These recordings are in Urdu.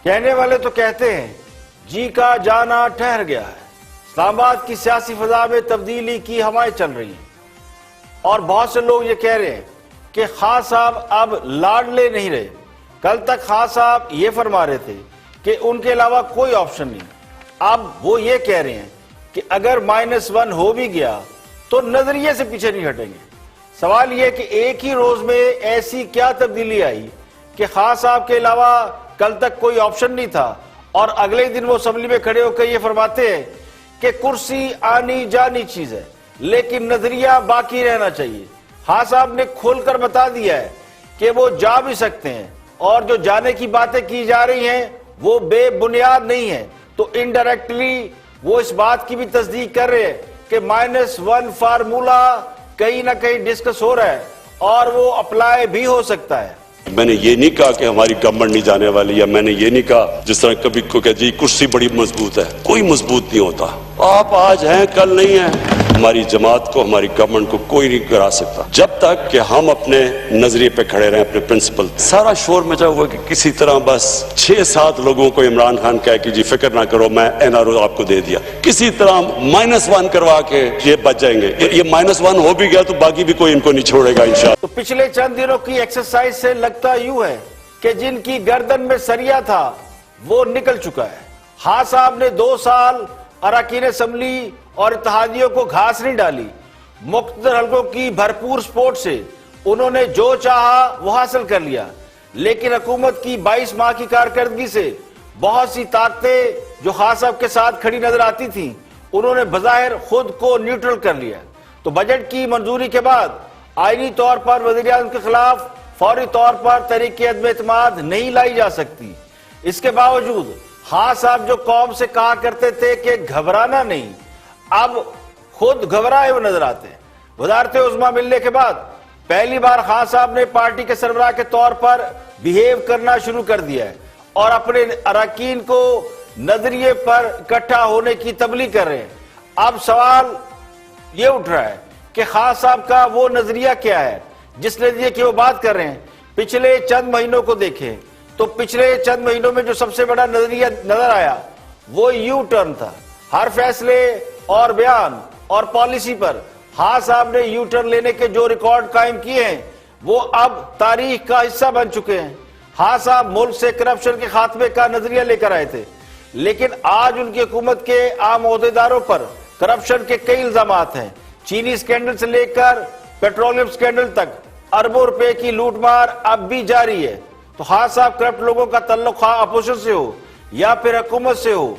کہنے والے تو کہتے ہیں جی کا جانا ٹھہر گیا ہے، اسلام آباد کی سیاسی فضا میں تبدیلی کی ہوائیں چل رہی ہیں، اور بہت سے لوگ یہ کہہ رہے ہیں کہ خان صاحب اب لاڈلے نہیں رہے۔ کل تک خان صاحب یہ فرما رہے تھے کہ ان کے علاوہ کوئی آپشن نہیں، اب وہ یہ کہہ رہے ہیں کہ اگر -1 ہو بھی گیا تو نظریے سے پیچھے نہیں ہٹیں گے۔ سوال یہ کہ ایک ہی روز میں ایسی کیا تبدیلی آئی کہ خان صاحب کے علاوہ کل تک کوئی آپشن نہیں تھا، اور اگلے دن وہ اسمبلی میں کھڑے ہو کے یہ فرماتے ہیں کہ کرسی آنی جانی چیز ہے لیکن نظریہ باقی رہنا چاہیے۔ خان صاحب نے کھول کر بتا دیا ہے کہ وہ جا بھی سکتے ہیں، اور جو جانے کی باتیں کی جا رہی ہیں وہ بے بنیاد نہیں ہیں، تو انڈائریکٹلی وہ اس بات کی بھی تصدیق کر رہے ہیں کہ -1 فارمولا کہیں نہ کہیں ڈسکس ہو رہا ہے اور وہ اپلائی بھی ہو سکتا ہے۔ میں نے یہ نہیں کہا کہ ہماری گورنمنٹ نہیں جانے والی، یا میں نے یہ نہیں کہا جس طرح کبھی کو کہ جی کرسی بڑی مضبوط ہے، کوئی مضبوط نہیں ہوتا، آپ آج ہیں کل نہیں ہیں۔ ہماری جماعت کو، ہماری گورنمنٹ کو کوئی نہیں کرا سکتا جب تک کہ ہم اپنے نظریے پہ کھڑے رہیں، اپنے پرنسپل۔ سارا شور مچا ہوا کہ کسی طرح بس 6-7 لوگوں کو عمران خان کہے کہ جی فکر نہ کرو میں NRO آپ کو دے دیا، کسی طرح -1 کروا کے یہ بچ جائیں گے۔ یہ -1 ہو بھی گیا تو باقی بھی کوئی ان کو نہیں چھوڑے گا انشاءاللہ۔ تو پچھلے چند دنوں کی ایکسرسائز سے لگتا یوں ہے کہ جن کی گردن میں سریا تھا وہ نکل چکا ہے۔ خان صاحب نے 2 سال اراکین اسمبلی اور اتحادیوں کو گھاس نہیں ڈالی، مقتدر حلقوں کی بھرپور سپورٹ سے انہوں نے جو چاہا وہ حاصل کر لیا، لیکن حکومت کی 22 ماہ کی کارکردگی سے بہت سی طاقتیں جو خان صاحب کے ساتھ کھڑی نظر آتی تھیں انہوں نے بظاہر خود کو نیوٹرل کر لیا۔ تو بجٹ کی منظوری کے بعد آئینی طور پر وزیر اعظم کے خلاف فوری طور پر تحریک عدم اعتماد نہیں لائی جا سکتی۔ اس کے باوجود خان صاحب جو قوم سے کہا کرتے تھے کہ گھبرانا نہیں، اب خود گھبرائے ہوئے نظر آتے ہیں۔ وزارت عظمیٰ ملنے کے بعد پہلی بار خان صاحب نے پارٹی کے سربراہ کے طور پر بیہیو کرنا شروع کر دیا ہے اور اپنے اراکین کو نظریے پر اکٹھا ہونے کی تبلیغ کر رہے ہیں۔ اب سوال یہ اٹھ رہا ہے کہ خان صاحب کا وہ نظریہ کیا ہے جس نظریے کی وہ بات کر رہے ہیں۔ پچھلے چند مہینوں کو دیکھیں تو پچھلے چند مہینوں میں جو سب سے بڑا نظریہ نظر آیا وہ یو ٹرن تھا۔ ہر فیصلے اور بیان اور پالیسی پر خان صاحب نے یو ٹرن لینے کے جو ریکارڈ قائم کیے ہیں وہ اب تاریخ کا حصہ بن چکے ہیں۔ خان صاحب ملک سے کرپشن کے خاتمے کا نظریہ لے کر آئے تھے، لیکن آج ان کی حکومت کے عام عہدیداروں پر کرپشن کے کئی الزامات ہیں۔ چینی سکینڈل سے لے کر پیٹرولیم سکینڈل تک اربوں روپے کی لوٹ مار اب بھی جاری ہے۔ تو خان صاحب کرپٹ لوگوں کا تعلق خواہ اپوزیشن سے ہو یا پھر حکومت سے ہو،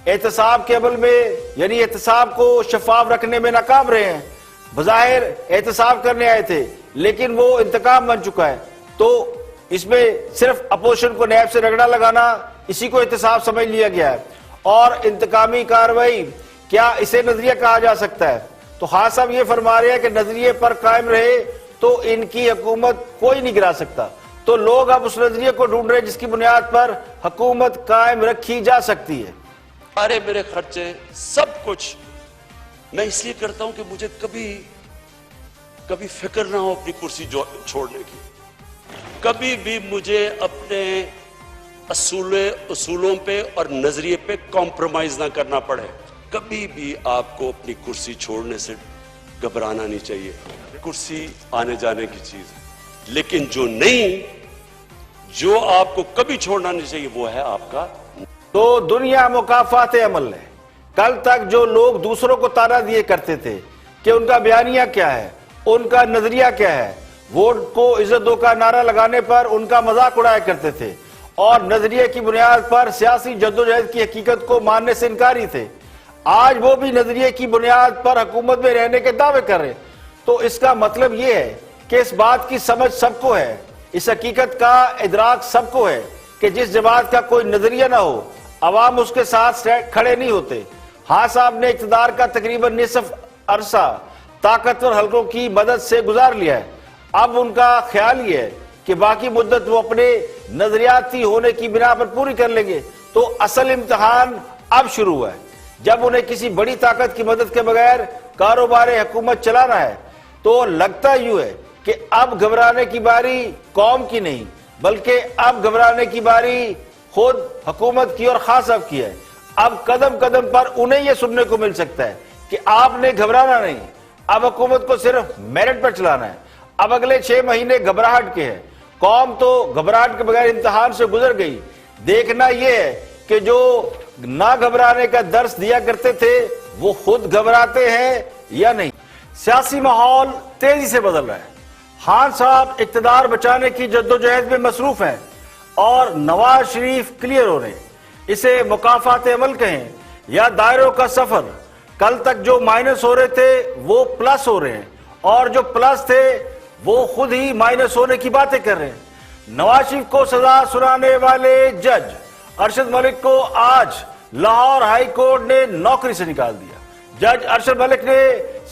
احتساب کے عمل میں یعنی احتساب کو شفاف رکھنے میں ناکام رہے ہیں۔ بظاہر احتساب کرنے آئے تھے لیکن وہ انتقام بن چکا ہے، تو اس میں صرف اپوزیشن کو نیب سے رگڑا لگانا اسی کو احتساب سمجھ لیا گیا ہے، اور انتقامی کارروائی کیا اسے نظریہ کہا جا سکتا ہے؟ تو خان صاحب یہ فرما رہے ہیں کہ نظریے پر قائم رہے تو ان کی حکومت کوئی نہیں گرا سکتا۔ تو لوگ اب اس نظریے کو ڈھونڈ رہے ہیں جس کی بنیاد پر حکومت قائم رکھی جا سکتی ہے۔ سارے میرے خرچے سب کچھ میں اس لیے کرتا ہوں کہ مجھے کبھی فکر نہ ہو اپنی کرسی چھوڑنے کی، کبھی بھی مجھے اپنے اصولوں پہ اور نظریے پہ کمپرومائز نہ کرنا پڑے۔ کبھی بھی آپ کو اپنی کرسی چھوڑنے سے گھبرانا نہیں چاہیے۔ کرسی آنے جانے کی چیز ہے، لیکن جو آپ کو کبھی چھوڑنا نہیں چاہیے وہ ہے آپ کا۔ تو دنیا مکافات عمل ہے۔ کل تک جو لوگ دوسروں کو تانا دیے کرتے تھے کہ ان کا بیانیہ کیا ہے، ان کا نظریہ کیا ہے، ووٹ کو عزت دو کا نعرہ لگانے پر ان کا مذاق اڑایا کرتے تھے اور نظریے کی بنیاد پر سیاسی جدوجہد کی حقیقت کو ماننے سے انکاری تھے، آج وہ بھی نظریے کی بنیاد پر حکومت میں رہنے کے دعوے کر رہے ہیں۔ تو اس کا مطلب یہ ہے کہ اس بات کی سمجھ سب کو ہے، اس حقیقت کا ادراک سب کو ہے کہ جس جماعت کا کوئی نظریہ نہ ہو عوام اس کے ساتھ کھڑے نہیں ہوتے۔ خان صاحب نے اقتدار کا تقریباً نصف عرصہ طاقتور حلقوں کی مدد سے گزار لیا ہے، اب ان کا خیال یہ ہے کہ باقی مدت وہ اپنے نظریاتی ہونے کی بنا پر پوری کر لیں گے۔ تو اصل امتحان اب شروع ہوا ہے، جب انہیں کسی بڑی طاقت کی مدد کے بغیر کاروبار حکومت چلانا ہے۔ تو لگتا یوں ہے کہ اب گھبرانے کی باری قوم کی نہیں بلکہ اب گھبرانے کی باری خود حکومت کی اور خان صاحب کی ہے. اب قدم قدم پر انہیں یہ سننے کو مل سکتا ہے کہ آپ نے گھبرانا نہیں, اب حکومت کو صرف میرٹ پر چلانا ہے. اب اگلے 6 مہینے گھبراہٹ کے ہیں. قوم تو گھبراہٹ کے بغیر امتحان سے گزر گئی. دیکھنا یہ ہے کہ جو نہ گھبرانے کا درس دیا کرتے تھے وہ خود گھبراتے ہیں یا نہیں. سیاسی ماحول تیزی سے بدل رہا ہے. خان صاحب اقتدار بچانے کی جدوجہد میں مصروف ہیں اور نواز شریف کلیئر ہو رہے ہیں. اسے مکافات عمل کہیں یا دائروں کا سفر, کل تک جو مائنس ہو رہے تھے وہ پلس ہو رہے ہیں اور جو پلس تھے وہ خود ہی مائنس ہونے کی باتیں کر رہے ہیں. نواز شریف کو سزا سنانے والے جج ارشد ملک کو آج لاہور ہائی کورٹ نے نوکری سے نکال دیا. جج ارشد ملک نے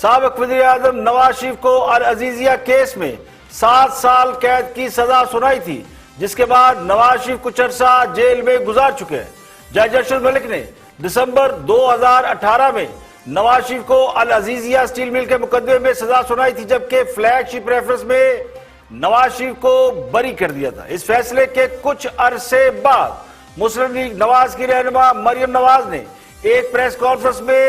سابق وزیر اعظم نواز شریف کو العزیزیہ کیس میں 7 سال قید کی سزا سنائی تھی, جس کے بعد نواز شریف کچھ عرصہ جیل میں گزار چکے ہیں. جج ارشد ملک نے دسمبر 2018 میں نواز شریف کو العزیزیہ اسٹیل مل کے مقدمے میں سزا سنائی تھی, جبکہ فلیگ شپ ریفرنس میں نواز شریف کو بری کر دیا تھا. اس فیصلے کے کچھ عرصے بعد مسلم لیگ نواز کی رہنما مریم نواز نے ایک پریس کانفرنس میں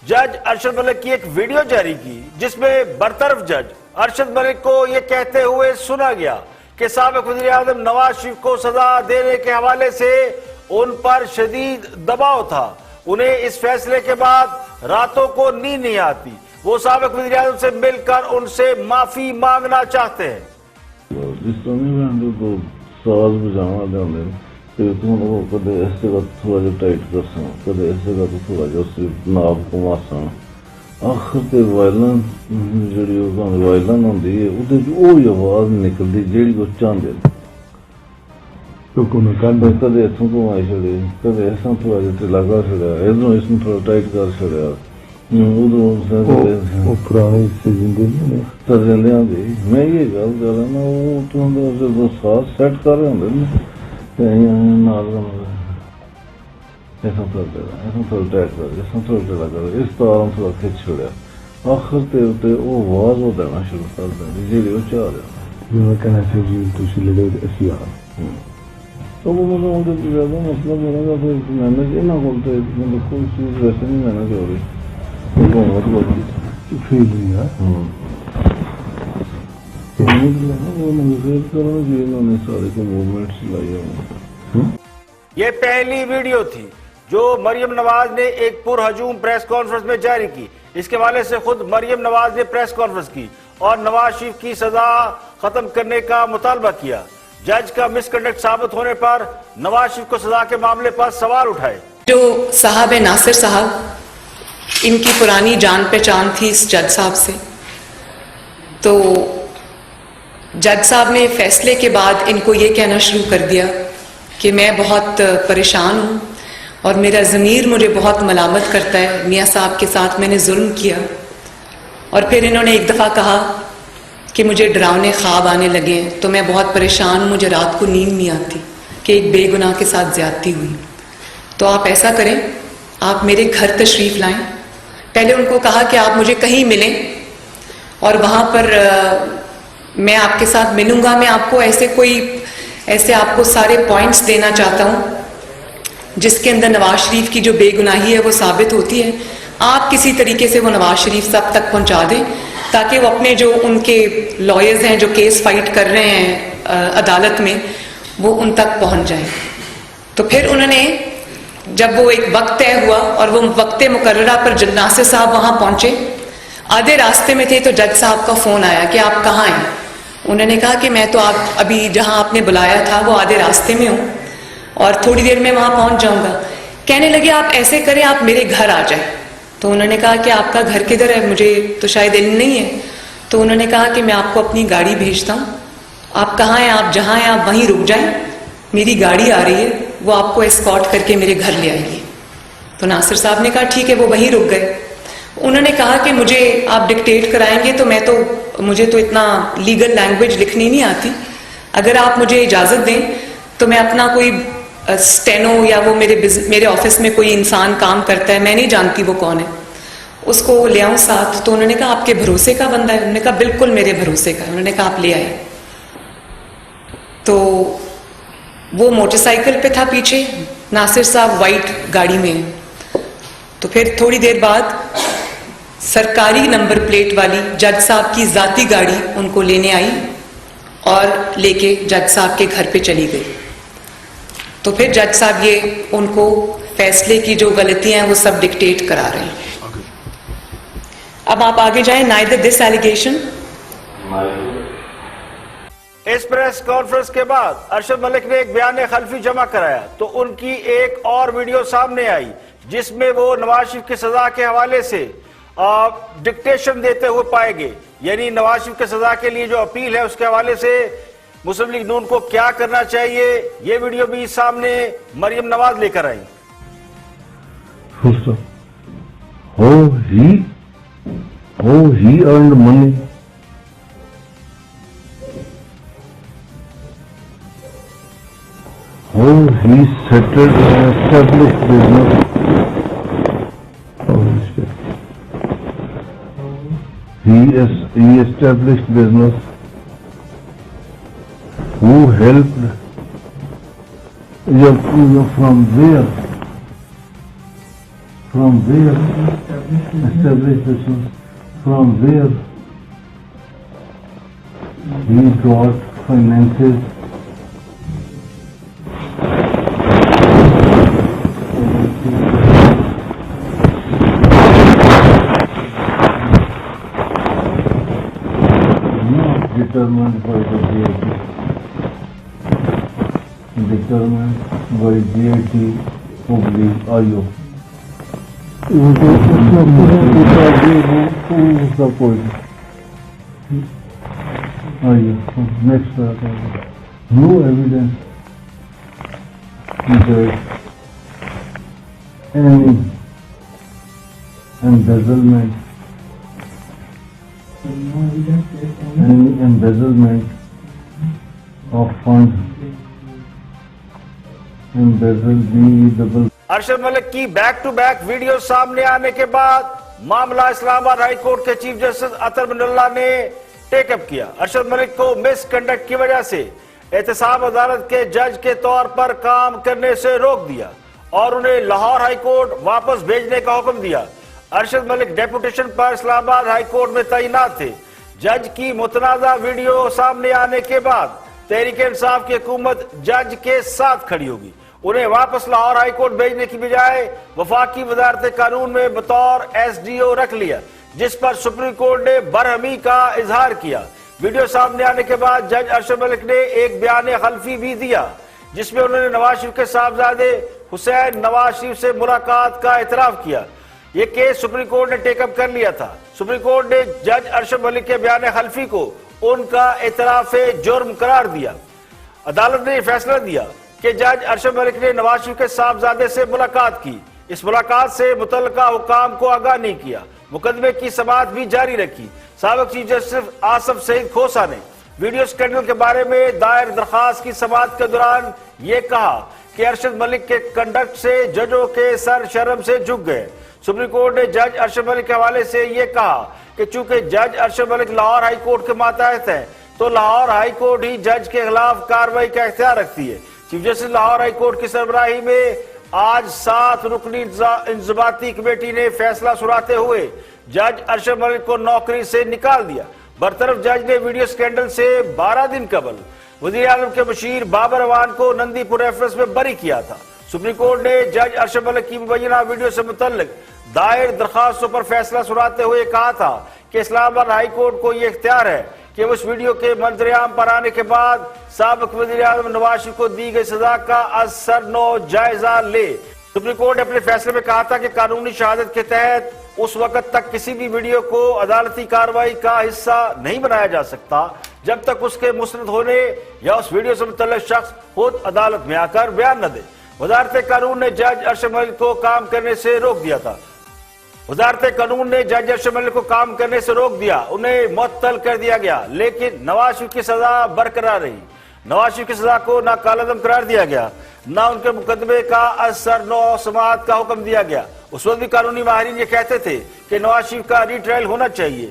جج ارشد ملک کی ایک ویڈیو جاری کی, جس میں برطرف جج ارشد ملک کو یہ کہتے ہوئے سنا گیا کہ سابق وزیر اعظم نواز شریف کو سزا دینے کے حوالے سے ان پر شدید دباؤ تھا. انہیں اس فیصلے کے بعد راتوں کو نیند نہیں آتی. وہ سابق وزیر اعظم سے مل کر ان سے معافی مانگنا چاہتے ہیں. سوال بجانا دے کہ وہ کدے اس جگہ تھوڑا جہا ٹائٹ کر سن, کدے اس جگہ تو تھوڑا جہا ناب کما سن. آخر تے وائلن جڑی وائلن ہوندی ہے وہ وہی آواز نکلتی جیڑی وہ چاہتے کدے اتوں گھمائی چڑے, کدے اس تھوڑا جہا ٹھلا کر چڑیا, ادھر اس تھوڑا ٹائٹ کر چڑیا. ترجندیاں دی میں یہ گل کر رہا وہ جدو ساتھ سیٹ کر رہے ہوں تھوڑا کھچ چھوڑیا. آخر تے وہ آواز وہ دینا شروع کر دیں جی وہ چاہ رہا کہنا چاہیے لڑے تو وہ مطلب زیادہ مسئلہ میرے گا پھر محنت یہ نہ بولتے مطلب کوئی چیز ویسے نہیں محنت ہو رہی. یہ پہلی ویڈیو تھی جو مریم نواز نے ایک پرہجوم پریس کانفرنس میں جاری کی. اس کے حوالے سے خود مریم نواز نے پریس کانفرنس کی اور نواز شریف کی سزا ختم کرنے کا مطالبہ کیا. جج کا مس کنڈکٹ ثابت ہونے پر نواز شریف کو سزا کے معاملے پر سوال اٹھائے. جو صاحب ناصر صاحب, ان کی پرانی جان پہچان تھی اس جج صاحب سے, تو جج صاحب نے فیصلے کے بعد ان کو یہ کہنا شروع کر دیا کہ میں بہت پریشان ہوں اور میرا ضمیر مجھے بہت ملامت کرتا ہے, میاں صاحب کے ساتھ میں نے ظلم کیا. اور پھر انہوں نے ایک دفعہ کہا کہ مجھے ڈراؤنے خواب آنے لگے ہیں تو میں بہت پریشان ہوں, مجھے رات کو نیند نہیں آتی کہ ایک بے گناہ کے ساتھ زیادتی ہوئی. تو آپ ایسا کریں, آپ میرے گھر تشریف لائیں. پہلے ان کو کہا کہ آپ مجھے کہیں ملیں اور وہاں پر میں آپ کے ساتھ ملوں گا. میں آپ کو ایسے آپ کو سارے پوائنٹس دینا چاہتا ہوں جس کے اندر نواز شریف کی جو بے گناہی ہے وہ ثابت ہوتی ہے. آپ کسی طریقے سے وہ نواز شریف صاحب تک پہنچا دیں تاکہ وہ اپنے جو ان کے لائرز ہیں جو کیس فائٹ کر رہے ہیں عدالت میں وہ ان تک پہنچ جائیں. تو پھر انہوں نے جب وہ ایک وقت طے ہوا اور وہ وقت مقررہ پر ناصر صاحب وہاں پہنچے, آدھے راستے میں تھے تو جج صاحب کا فون آیا کہ آپ کہاں ہیں. انہوں نے کہا کہ میں تو آپ ابھی جہاں آپ نے بلایا تھا وہ آدھے راستے میں ہوں اور تھوڑی دیر میں وہاں پہنچ جاؤں گا. کہنے لگے آپ ایسے کریں, آپ میرے گھر آ جائیں. تو انہوں نے کہا کہ آپ کا گھر کدھر ہے, مجھے تو شاید علم نہیں ہے. تو انہوں نے کہا کہ میں آپ کو اپنی گاڑی بھیجتا ہوں, آپ کہاں ہیں, آپ جہاں ہیں آپ وہیں رک جائیں, میری گاڑی آ رہی ہے, وہ آپ کو اسکارٹ کر کے میرے گھر لے آئے گی. تو ناصر صاحب نے کہا ٹھیک ہے, وہ وہیں رک گئے. انہوں نے کہا کہ مجھے آپ ڈکٹیٹ کرائیں گے تو مجھے تو اتنا لیگل لینگویج لکھنی نہیں آتی, اگر آپ مجھے اجازت دیں تو میں اپنا کوئی اسٹینو یا وہ میرے آفس میں کوئی انسان کام کرتا ہے, میں نہیں جانتی وہ کون ہے, اس کو لے آؤں ساتھ. تو انہوں نے کہا آپ کے بھروسے کا بندہ ہے. انہوں نے کہا بالکل میرے بھروسے کا. انہوں نے کہا آپ لے آئے. تو وہ موٹر سائیکل پہ تھا پیچھے، ناصر صاحب وائٹ گاڑی میں. تو پھر تھوڑی دیر بعد سرکاری نمبر پلیٹ والی جج صاحب کی ذاتی گاڑی ان کو لینے آئی اور لے کے جج صاحب کے گھر پہ چلی گئی. تو پھر جج صاحب یہ ان کو فیصلے کی جو غلطیاں ہیں وہ سب ڈکٹیٹ کرا رہے ہیں. اب آپ آگے جائیں. neither this allegation. اس پریس کانفرنس کے بعد ارشد ملک نے ایک بیان خلفی جمع کرایا تو ان کی ایک اور ویڈیو سامنے آئی جس میں وہ نواز شریف کی سزا کے حوالے سے ڈکٹیشن دیتے ہوئے پائے گئے. یعنی نواز شریف کی سزا کے لیے جو اپیل ہے اس کے حوالے سے مسلم لیگ نون کو کیا کرنا چاہیے، یہ ویڈیو بھی سامنے مریم نواز لے کر آئیں. How he earned money, how he settled an established business, he established business, who helped, from where established business, from where he got finances, not determined by the GIT, determined by GIT IO. Next, no evidence that any embezzlement of funds, embezzle. Arshad Malik کی بیک ٹو بیک ویڈیو سامنے آنے کے بعد معاملہ اسلام آباد ہائی کورٹ کے چیف جسٹس عطر بن اللہ نے ٹیک اپ کیا. ارشد ملک کو مس کنڈکٹ کی وجہ سے احتساب عدالت کے جج کے طور پر کام کرنے سے روک دیا اور انہیں لاہور ہائی کورٹ واپس بھیجنے کا حکم دیا. ارشد ملک ڈیپوٹیشن پر اسلام آباد ہائی کورٹ میں تعینات تھے. جج کی متنازع ویڈیو سامنے آنے کے بعد تحریک انصاف کی حکومت جج کے ساتھ کھڑی ہوگی. انہیں واپس لاہور ہائی کورٹ بھیجنے کی بجائے وفاقی وزارت قانون میں بطور SDO رکھ لیا، جس پر سپریم کورٹ نے برہمی کا اظہار کیا. ویڈیو سامنے آنے کے بعد جج ارشد ملک نے ایک بیان خلفی بھی دیا جس میں انہوں نے نواز شریف کے صاحبزادے حسین نواز شریف سے ملاقات کا اعتراف کیا. یہ کیس سپریم کورٹ نے ٹیک اپ کر لیا تھا. سپریم کورٹ نے جج ارشد ملک کے بیان خلفی کو ان کا اعتراف جرم قرار دیا. عدالت نے یہ فیصلہ دیا کہ جج ارشد ملک نے نواز شریف کے صاحبزادے سے ملاقات کی. اس ملاقات سے متعلقہ حکام کو آگاہ نہیں کیا. مقدمے کی سماعت بھی جاری رکھی. سابق چیف جسٹس آصف سعید کھوسا نے ویڈیو اسکینڈل کے بارے میں دائر درخواست کی سماعت کے دوران یہ کہا کہ ارشد ملک کے کنڈکٹ سے ججوں کے سر شرم سے جھک گئے. سپریم کورٹ نے جج ارشد ملک کے حوالے سے یہ کہا کہ چونکہ جج ارشد ملک لاہور ہائی کورٹ کے ماتحت ہیں تو لاہور ہائی کورٹ ہی جج کے خلاف کارروائی کا اختیار رکھتی ہے. Chief justice Lahore high court کی سربراہی میں آج 7 رکنی انضباطی کمیٹی نے فیصلہ سناتے ہوئے جج ارشد ملک کو نوکری سے نکال دیا. برطرف جج نے ویڈیو اسکینڈل سے 12 دن قبل وزیر اعظم کے مشیر بابر اعوان کو نندی پور ریفرنس میں بری کیا تھا. سپریم کورٹ نے جج ارشد ملک کی مبینہ ویڈیو سے متعلق دائر درخواستوں پر فیصلہ سناتے ہوئے کہا تھا کہ اسلام آباد ہائی کورٹ کو یہ اختیار ہے کہ وہ اس ویڈیو کے منظر عام پر آنے کے بعد سابق وزیر اعظم نواز شریف کو دی گئی سزا کا از سر نو جائزہ لے. سپریم کورٹ نے اپنے فیصلے میں کہا تھا کہ قانونی شہادت کے تحت اس وقت تک کسی بھی ویڈیو کو عدالتی کارروائی کا حصہ نہیں بنایا جا سکتا جب تک اس کے مستند ہونے یا اس ویڈیو سے متعلق شخص خود عدالت میں آ کر بیان نہ دے. وزارت قانون نے جج ارشد ملک کو کام کرنے سے روک دیا تھا. وزارت قانون نے جج ارشد ملک کو کام کرنے سے روک دیا. انہیں معطل کر دیا گیا لیکن نواز شریف کی سزا برقرار رہی. نواز شریف کی سزا کو نہ کالعدم قرار دیا گیا نہ ان کے مقدمے کا از سر نو سماعت کا حکم دیا گیا. اس وقت بھی قانونی ماہرین یہ کہتے تھے کہ نواز شریف کا ری ٹرائل ہونا چاہیے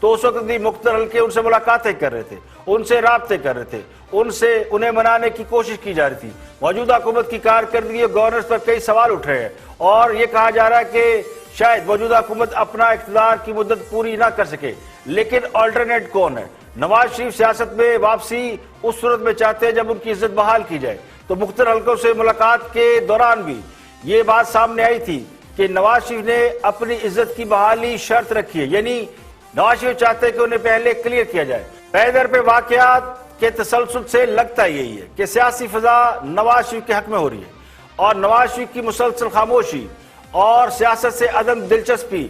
تو اس وقت بھی مختلف حلقے ان سے ملاقاتیں کر رہے تھے, ان سے رابطے کر رہے تھے, انہیں منانے کی کوشش کی جا رہی تھی. موجودہ حکومت کی کارکردگی اور گورننس پر کئی سوال اٹھ رہے ہیں اور یہ کہا جا رہا ہے کہ شاید موجودہ حکومت اپنا اقتدار کی مدت پوری نہ کر سکے. لیکن آلٹرنیٹ کون ہے؟ نواز شریف سیاست میں واپسی اس صورت میں چاہتے ہیں جب ان کی عزت بحال کی جائے. تو مختلف حلقوں سے ملاقات کے دوران بھی یہ بات سامنے آئی تھی کہ نواز شریف نے اپنی عزت کی بحالی شرط رکھی ہے, یعنی نواز شریف چاہتے ہیں کہ انہیں پہلے کلیئر کیا جائے. پیدر پہ واقعات کے تسلسل سے لگتا یہی ہے کہ سیاسی فضا نواز شریف کے حق میں ہو رہی ہے اور نواز شریف کی مسلسل خاموشی اور سیاست سے عدم دلچسپی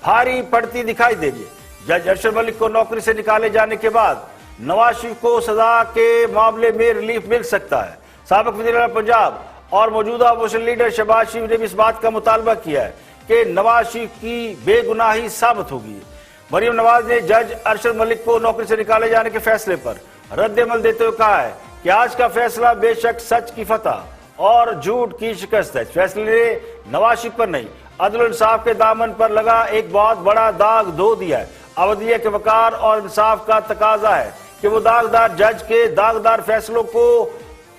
بھاری پڑتی دکھائی دے رہی ہے. جج ارشد ملک کو نوکری سے نکالے جانے کے بعد نواز شریف کو سزا کے معاملے میں ریلیف مل سکتا ہے. سابق وزیر اعلیٰ پنجاب اور موجودہ اپوزیشن لیڈر شہباز شریف نے بھی اس بات کا مطالبہ کیا ہے کہ نواز شریف کی بے گناہی ثابت ہوگی. مریم نواز نے جج ارشد ملک کو نوکری سے نکالے جانے کے فیصلے پر رد عمل دیتے ہوئے کہا ہے کہ آج کا فیصلہ بے شک سچ کی فتح اور جھوٹ کی شکست ہے. فیصلے نے نواز شریف پر نہیں, عدل و انصاف کے دامن پر لگا ایک بہت بڑا داغ دھو دیا ہے. عدلیہ کے وقار اور انصاف کا تقاضا ہے کہ وہ داغدار جج کے داغدار فیصلوں کو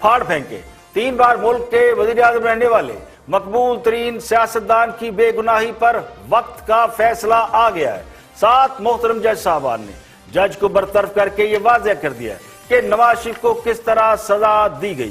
پھاڑ پھینکے. 3 بار ملک کے وزیر اعظم رہنے والے مقبول ترین سیاستدان کی بے گناہی پر وقت کا فیصلہ آ گیا ہے. 7 محترم جج صاحبان نے جج کو برطرف کر کے یہ واضح کر دیا ہے کہ نواز شریف کو کس طرح سزا دی گئی.